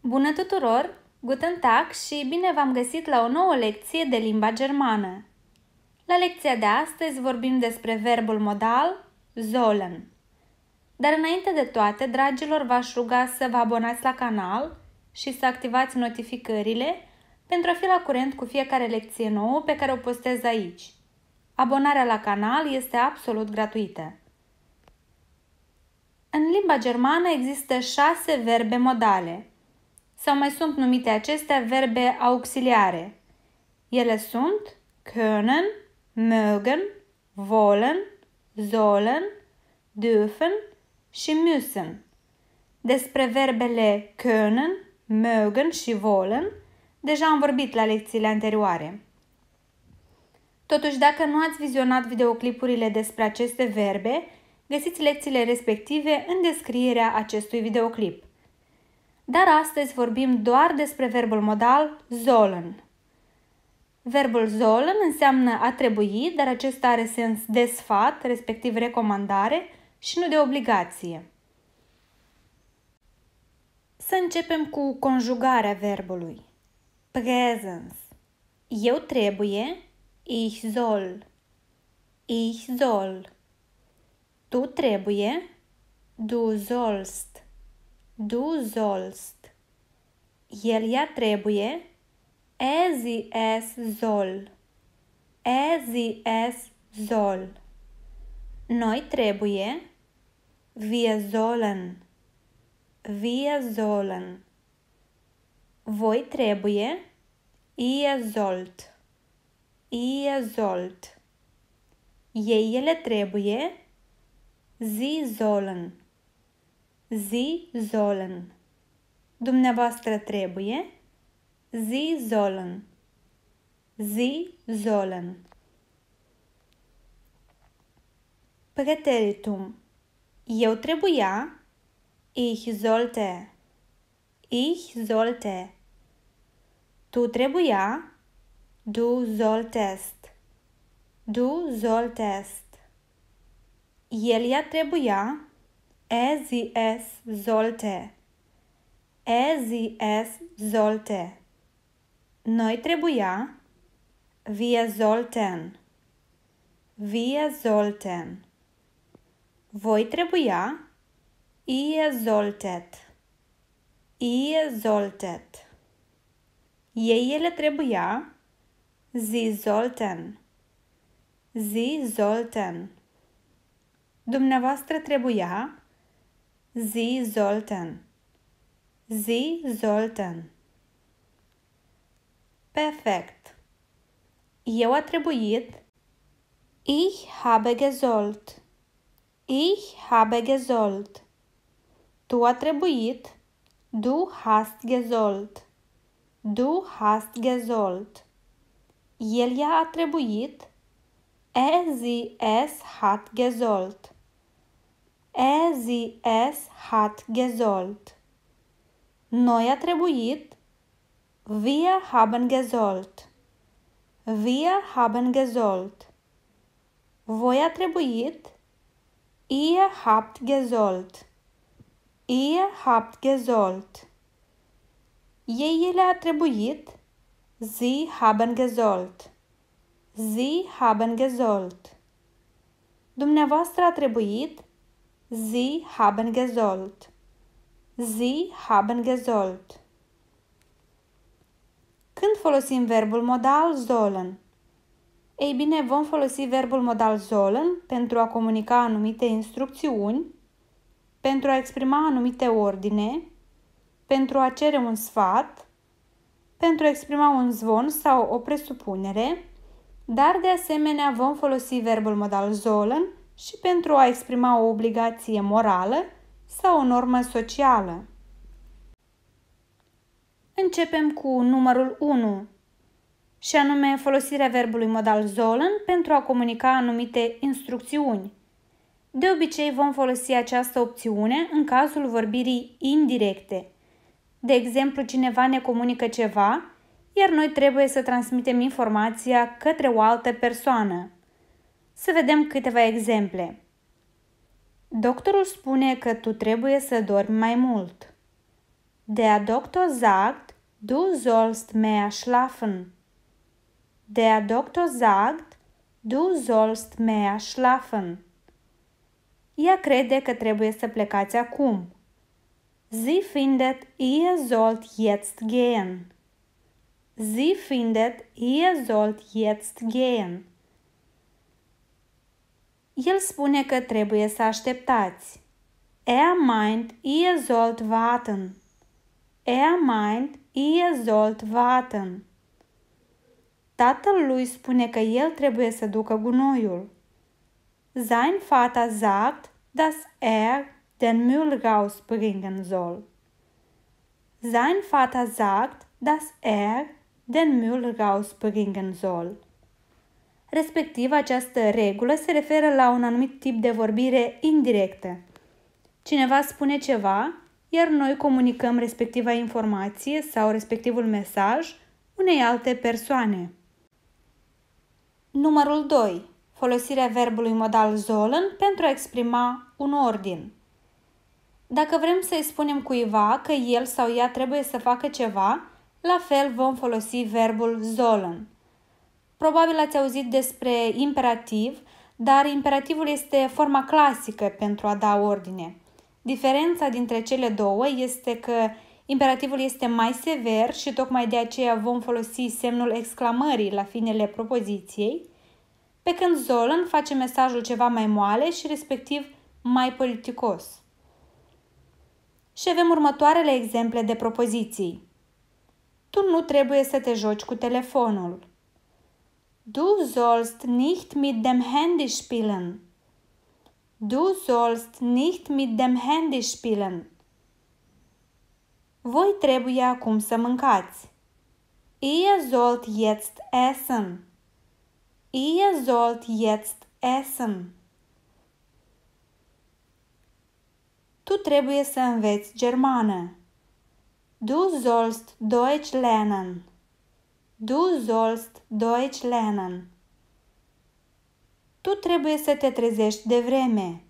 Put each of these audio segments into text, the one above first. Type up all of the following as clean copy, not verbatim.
Bună tuturor! Guten Tag și bine v-am găsit la o nouă lecție de limba germană. La lecția de astăzi vorbim despre verbul modal sollen. Dar înainte de toate, dragilor, v-aș ruga să vă abonați la canal și să activați notificările pentru a fi la curent cu fiecare lecție nouă pe care o postez aici. Abonarea la canal este absolut gratuită. În limba germană există 6 verbe modale, sau mai sunt numite acestea verbe auxiliare. Ele sunt können, mögen, wollen, sollen, dürfen și müssen. Despre verbele können, mögen și wollen deja am vorbit la lecțiile anterioare. Totuși, dacă nu ați vizionat videoclipurile despre aceste verbe, găsiți lecțiile respective în descrierea acestui videoclip. Dar astăzi vorbim doar despre verbul modal sollen. Verbul sollen înseamnă a trebui, dar acesta are sens de sfat, respectiv recomandare, și nu de obligație. Să începem cu conjugarea verbului. Präsens. Eu trebuie, ich soll. Ich soll. Tu trebuie, du sollst. Du sollst. El, ea trebuie, sie, es soll. Sie, es soll. Noi trebuie, wir sollen. Wir sollen. Voi trebuie, ihr sollt. Ihr sollt. Ei, ele trebuie, sie sollen. Sie sollen. Dumneavoastră trebuie, Sie sollen. Sie sollen. Preteritum. Eu trebuia, ich sollte. Ich sollte. Tu trebuia, du solltest. Du solltest. El, ea trebuia, sie, es sollte. Sie, es sollte. Noi trebuia, wir sollten. Wir sollten. Voi trebuia, ihr solltet. Ihr solltet. Ei, ele trebuia, sie sollten. Sie sollten. Dumneavoastră trebuia, Sie sollten. Sie sollten. Perfect. Eu a trebuit, ich habe gesollt. Ich habe gesollt. Tu a trebuit, du hast gesollt. Du hast gesollt. El, ea a trebuit, sie, es hat gesollt. Sie, es hat gesollt. Noi a trebuit, wir haben gesollt. Wir haben gesollt. Voi a trebuit, ihr habt gesollt. Ihr habt gesollt. Ei, ele a trebuit, sie haben gesollt. Sie haben gesollt. Dumneavoastră a trebuit, Sie haben gesollt. Sie haben gesollt. Când folosim verbul modal sollen? Ei bine, vom folosi verbul modal sollen pentru a comunica anumite instrucțiuni, pentru a exprima anumite ordine, pentru a cere un sfat, pentru a exprima un zvon sau o presupunere, dar de asemenea vom folosi verbul modal sollen și pentru a exprima o obligație morală sau o normă socială. Începem cu numărul 1, și anume folosirea verbului modal sollen pentru a comunica anumite instrucțiuni. De obicei vom folosi această opțiune în cazul vorbirii indirecte. De exemplu, cineva ne comunică ceva, iar noi trebuie să transmitem informația către o altă persoană. Să vedem câteva exemple. Doctorul spune că tu trebuie să dormi mai mult. Der Doktor sagt, du sollst mehr schlafen. Der Doktor sagt, du sollst mehr schlafen. Ea crede că trebuie să plecați acum. Sie findet, ihr sollt jetzt gehen. Sie findet, ihr sollt jetzt gehen. El spune că trebuie să așteptați. Er meint, ihr sollt warten. Er meint, ihr sollt warten. Tatăl lui spune că el trebuie să ducă gunoiul. Sein Vater sagt, dass er den Müll rausbringen soll. Sein Vater sagt, dass er den Müll rausbringen soll. Respectiv, această regulă se referă la un anumit tip de vorbire indirectă. Cineva spune ceva, iar noi comunicăm respectiva informație sau respectivul mesaj unei alte persoane. Numărul 2. Folosirea verbului modal sollen pentru a exprima un ordin. Dacă vrem să-i spunem cuiva că el sau ea trebuie să facă ceva, la fel vom folosi verbul sollen. Probabil ați auzit despre imperativ, dar imperativul este forma clasică pentru a da ordine. Diferența dintre cele două este că imperativul este mai sever și tocmai de aceea vom folosi semnul exclamării la finele propoziției, pe când sollen face mesajul ceva mai moale și respectiv mai politicos. Și avem următoarele exemple de propoziții. Tu nu trebuie să te joci cu telefonul. Du sollst nicht mit dem Handy spielen. Du sollst nicht mit dem Handy spielen. Voi trebuie acum să mâncați. Ihr sollt jetzt essen. Ihr sollt jetzt essen. Tu trebuie să înveți germană. Du sollst Deutsch lernen. Du sollst Deutsch lernen. Tu trebuie să te trezești de vreme.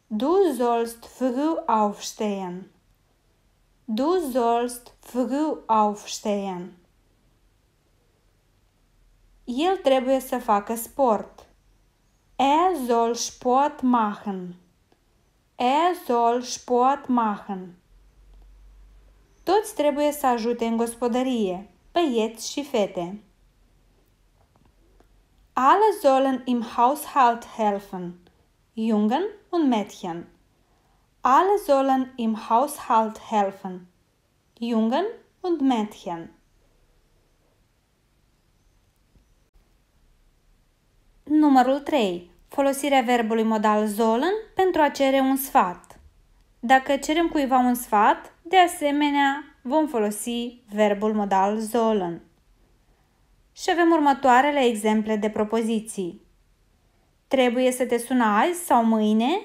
Du sollst früh aufstehen. Du sollst früh aufstehen. El trebuie să facă sport. Er soll Sport machen. Er soll Sport machen. Toți trebuie să ajute în gospodărie, băieți și fete. Alle sollen im Haushalt helfen, Jungen und Mädchen. Alle sollen im Haushalt helfen, Jungen und Mädchen. Numărul 3. Folosirea verbului modal sollen pentru a cere un sfat. Dacă cerem cuiva un sfat, de asemenea vom folosi verbul modal sollen. Și avem următoarele exemple de propoziții. Trebuie să te sun azi sau mâine?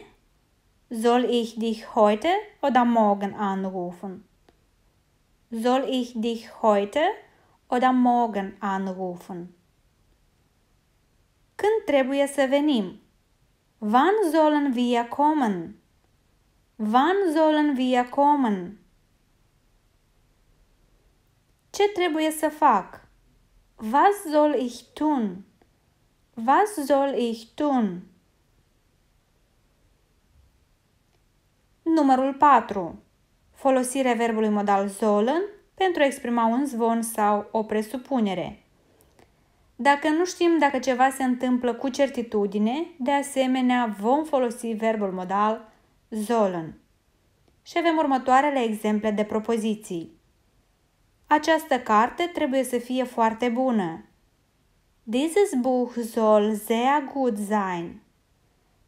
Soll ich dich heute oder morgen anrufen? Soll ich dich heute oder morgen anrufen? Când trebuie să venim? Wann sollen wir kommen? Wann sollen wir kommen? Ce trebuie să fac? Was soll ich tun? Was soll ich tun? Numărul 4. Folosirea verbului modal sollen pentru a exprima un zvon sau o presupunere. Dacă nu știm dacă ceva se întâmplă cu certitudine, de asemenea vom folosi verbul modal sollen. Și avem următoarele exemple de propoziții. Această carte trebuie să fie foarte bună. Dieses Buch soll sehr gut sein.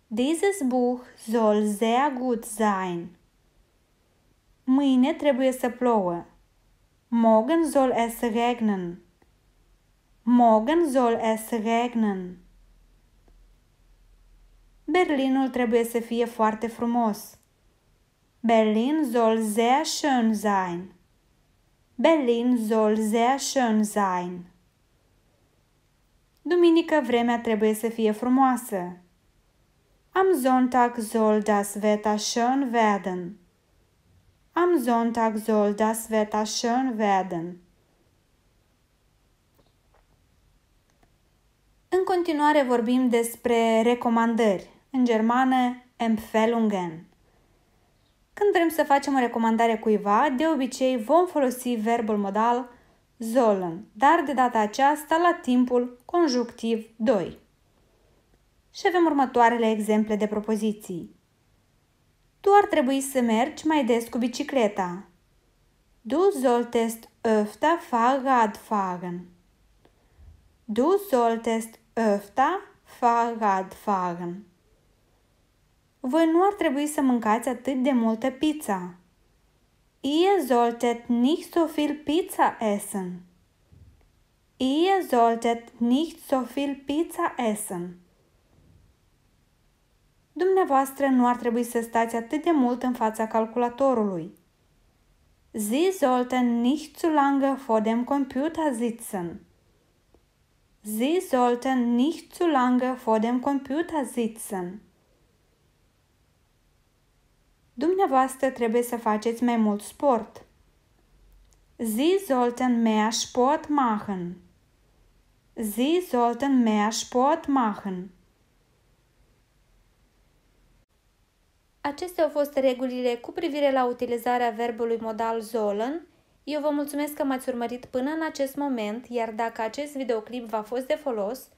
Dieses Buch soll sehr gut sein. Mâine trebuie să plouă. Morgen soll es regnen. Morgen soll es regnen. Berlinul trebuie să fie foarte frumos. Berlin soll sehr schön sein. Berlin soll sehr schön sein. Duminică vremea trebuie să fie frumoasă. Am Sonntag soll das Wetter schön werden. Am Sonntag soll das Wetter schön werden. În continuare vorbim despre recomandări, în germană Empfehlungen. Când vrem să facem o recomandare cuiva, de obicei vom folosi verbul modal sollen, dar de data aceasta la timpul conjunctiv 2. Și avem următoarele exemple de propoziții. Tu ar trebui să mergi mai des cu bicicleta. Du solltest öfter Fahrrad fahren. Du solltest öfter Fahrrad fahren. Voi nu ar trebui să mâncați atât de multă pizza. Ihr solltet nicht so viel Pizza essen. Ihr solltet nicht so viel Pizza essen. Dumneavoastră nu ar trebui să stați atât de mult în fața calculatorului. Sie sollten nicht zu lange vor dem Computer sitzen. Sie sollten nicht zu lange vor dem Computer sitzen. Dumneavoastră trebuie să faceți mai mult sport. Sie sollten mehr Sport machen. Sie sollten mehr Sport machen. Acestea au fost regulile cu privire la utilizarea verbului modal sollen. Eu vă mulțumesc că m-ați urmărit până în acest moment, iar dacă acest videoclip v-a fost de folos,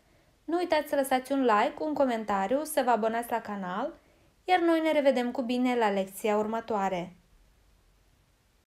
nu uitați să lăsați un like, un comentariu, să vă abonați la canal, iar noi ne revedem cu bine la lecția următoare.